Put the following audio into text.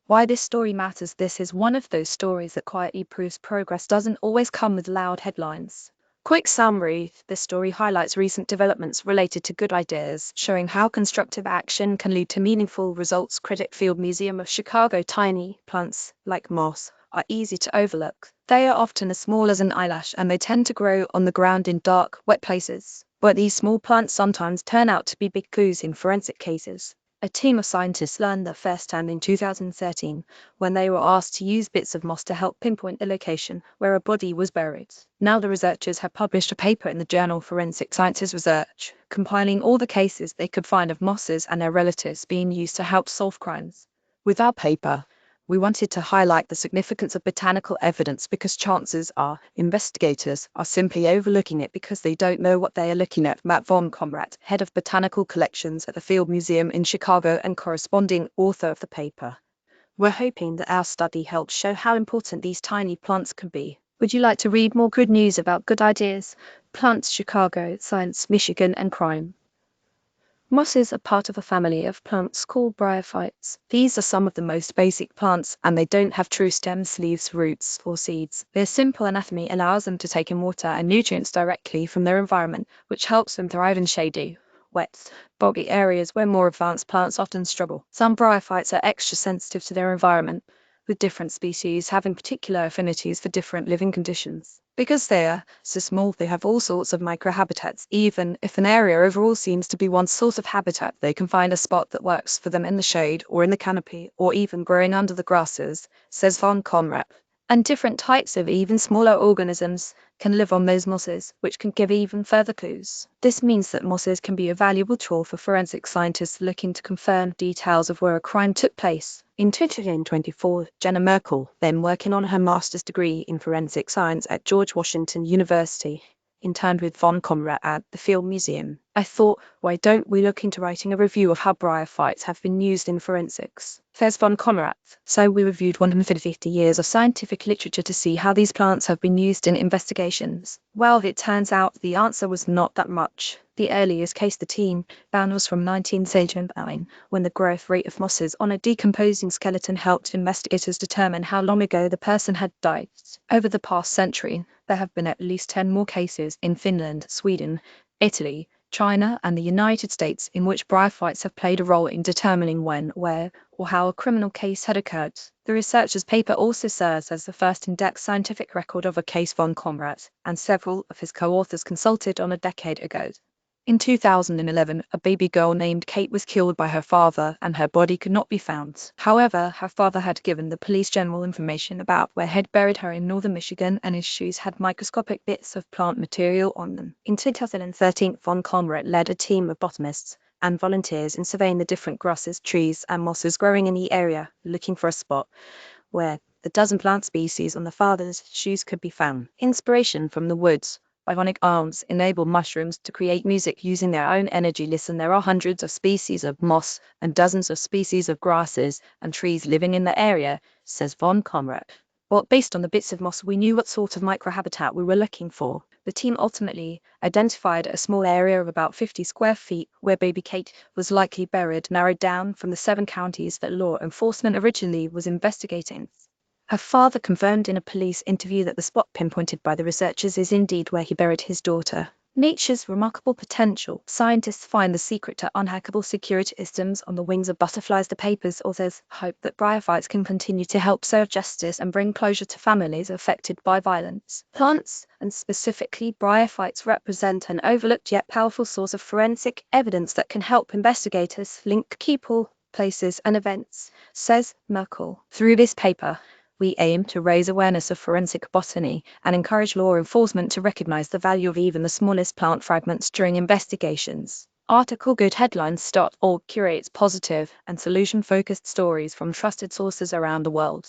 Why this story matters. This is one of those stories that quietly proves progress doesn't always come with loud headlines. Quick summary: this story highlights recent developments related to good ideas, showing how constructive action can lead to meaningful results. Critic Field Museum of Chicago. Tiny plants, like moss, are easy to overlook. They are often as small as an eyelash and they tend to grow on the ground in dark, wet places. But these small plants sometimes turn out to be big clues in forensic cases. A team of scientists learned their firsthand in 2013 when they were asked to use bits of moss to help pinpoint the location where a body was buried. Now the researchers have published a paper in the journal Forensic Sciences Research, compiling all the cases they could find of mosses and their relatives being used to help solve crimes. With our paper, we wanted to highlight the significance of botanical evidence because chances are investigators are simply overlooking it because they don't know what they are looking at. Matt von Comrat, head of botanical collections at the Field Museum in Chicago and corresponding author of the paper. We're hoping that our study helps show how important these tiny plants can be. Would you like to read more good news about good ideas? Plants, Chicago, Science, Michigan, and crime. Mosses are part of a family of plants called bryophytes. These are some of the most basic plants, and they don't have true stems, leaves, roots, or seeds. Their simple anatomy allows them to take in water and nutrients directly from their environment, which helps them thrive in shady, wet, boggy areas where more advanced plants often struggle. Some bryophytes are extra sensitive to their environment, with different species having particular affinities for different living conditions. Because they are so small, they have all sorts of microhabitats. Even if an area overall seems to be one source of habitat, they can find a spot that works for them in the shade or in the canopy or even growing under the grasses, says von Conrad. And different types of even smaller organisms can live on those mosses, which can give even further clues. This means that mosses can be a valuable tool for forensic scientists looking to confirm details of where a crime took place. In 2024, Jenna Merkel, then working on her master's degree in forensic science at George Washington University, interned with von Comrat at the Field Museum. I thought, why don't we look into writing a review of how bryophytes have been used in forensics? Says von Comrat. So we reviewed 150 years of scientific literature to see how these plants have been used in investigations. Well, it turns out the answer was not that much. The earliest case the team found was from 1979, when the growth rate of mosses on a decomposing skeleton helped investigators determine how long ago the person had died. Over the past century, there have been at least 10 more cases in Finland, Sweden, Italy, China, and the United States in which bryophytes have played a role in determining when, where, or how a criminal case had occurred. The researcher's paper also serves as the first in-depth scientific record of a case von Comrat, and several of his co-authors consulted on a decade ago. In 2011, a baby girl named Kate was killed by her father and her body could not be found. However, her father had given the police general information about where he'd buried her in northern Michigan, and his shoes had microscopic bits of plant material on them. In 2013, von Comrat led a team of botanists and volunteers in surveying the different grasses, trees, and mosses growing in the area, looking for a spot where the dozen plant species on the father's shoes could be found. Inspiration from the woods. Bionic arms enable mushrooms to create music using their own energy. Listen, there are hundreds of species of moss and dozens of species of grasses and trees living in the area, says von Comrat. But based on the bits of moss, we knew what sort of microhabitat we were looking for. The team ultimately identified a small area of about 50 square feet where baby Kate was likely buried, narrowed down from the 7 counties that law enforcement originally was investigating. Her father confirmed in a police interview that the spot pinpointed by the researchers is indeed where he buried his daughter. Nature's remarkable potential. Scientists find the secret to unhackable security systems on the wings of butterflies. The paper's authors hope that bryophytes can continue to help serve justice and bring closure to families affected by violence. Plants, and specifically bryophytes, represent an overlooked yet powerful source of forensic evidence that can help investigators link people, places, and events, says Merkel. Through this paper, we aim to raise awareness of forensic botany and encourage law enforcement to recognize the value of even the smallest plant fragments during investigations. Article GoodHeadlines.org curates positive and solution-focused stories from trusted sources around the world.